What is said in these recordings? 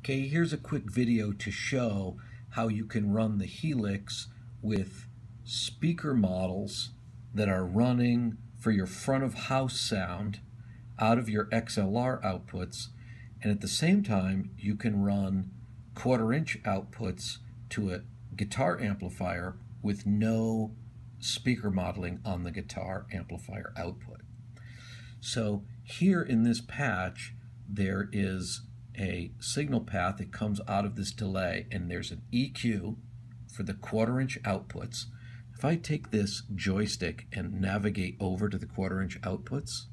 Okay, here's a quick video to show how you can run the Helix with speaker models that are running for your front of house sound out of your XLR outputs, and at the same time you can run 1/4-inch outputs to a guitar amplifier with no speaker modeling on the guitar amplifier output. So here in this patch there is a signal path that comes out of this delay, and there's an EQ for the 1/4-inch outputs. If I take this joystick and navigate over to the 1/4-inch outputs,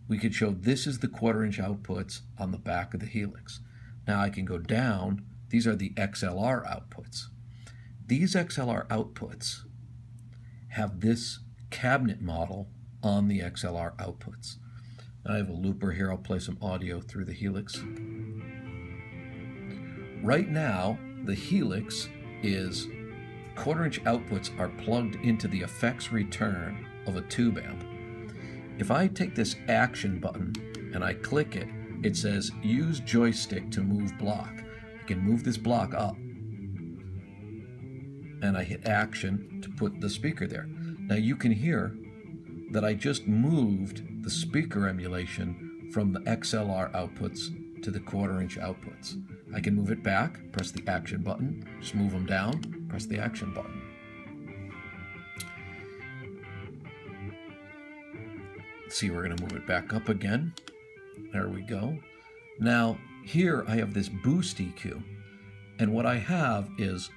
we could show this is the 1/4-inch outputs on the back of the Helix. Now I can go down. These are the XLR outputs. These XLR outputs have this cabinet model on the XLR outputs. I have a looper here. I'll play some audio through the Helix. Right now, the Helix is 1/4-inch outputs are plugged into the effects return of a tube amp. If I take this action button and I click it, it says use joystick to move block. I can move this block up, and I hit action to put the speaker there. Now you can hear that I just moved the speaker emulation from the XLR outputs to the 1/4-inch outputs. I can move it back, press the action button, just move them down, press the action button. Let's see, we're going to move it back up again. There we go. Now here I have this boost EQ, and what I have is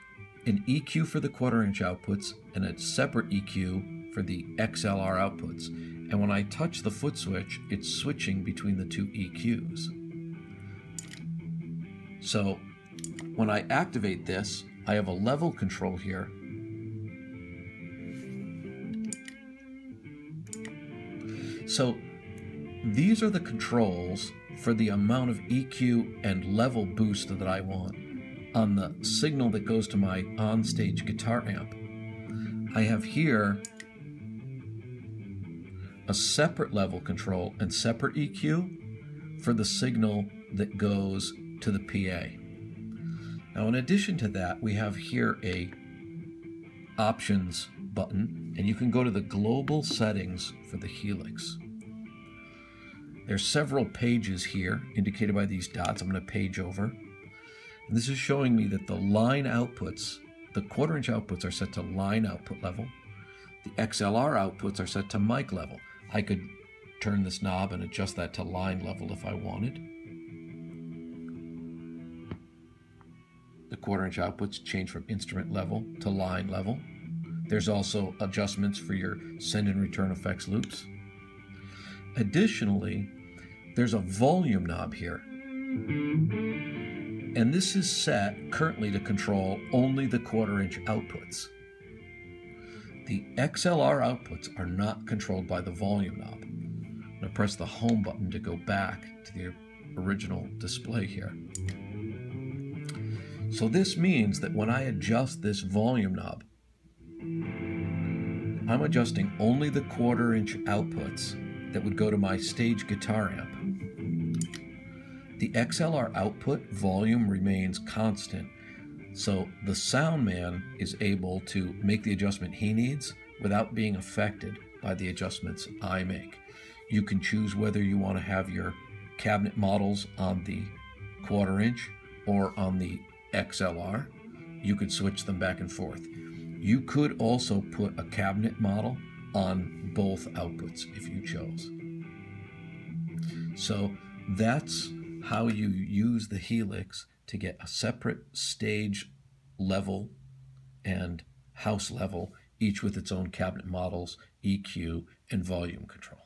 an EQ for the 1/4-inch outputs and a separate EQ for the XLR outputs. And when I touch the foot switch, it's switching between the two EQs. So when I activate this, I have a level control here. So these are the controls for the amount of EQ and level boost that I want on the signal that goes to my onstage guitar amp. I have here a separate level control and separate EQ for the signal that goes to the PA. Now in addition to that, we have here a options button, and you can go to the global settings for the Helix. There's several pages here indicated by these dots. I'm going to page over. And this is showing me that the line outputs, the 1/4-inch outputs are set to line output level. The XLR outputs are set to mic level. I could turn this knob and adjust that to line level if I wanted. The 1/4-inch outputs change from instrument level to line level. There's also adjustments for your send and return effects loops. Additionally, there's a volume knob here. And this is set currently to control only the 1/4-inch outputs. The XLR outputs are not controlled by the volume knob. I'm going to press the home button to go back to the original display here. So this means that when I adjust this volume knob, I'm adjusting only the 1/4-inch outputs that would go to my stage guitar amp. The XLR output volume remains constant, so the sound man is able to make the adjustment he needs without being affected by the adjustments I make. You can choose whether you want to have your cabinet models on the 1/4-inch or on the XLR. You could switch them back and forth. You could also put a cabinet model on both outputs if you chose. So that's how you use the Helix to get a separate stage level and house level, each with its own cabinet models, EQ, and volume control.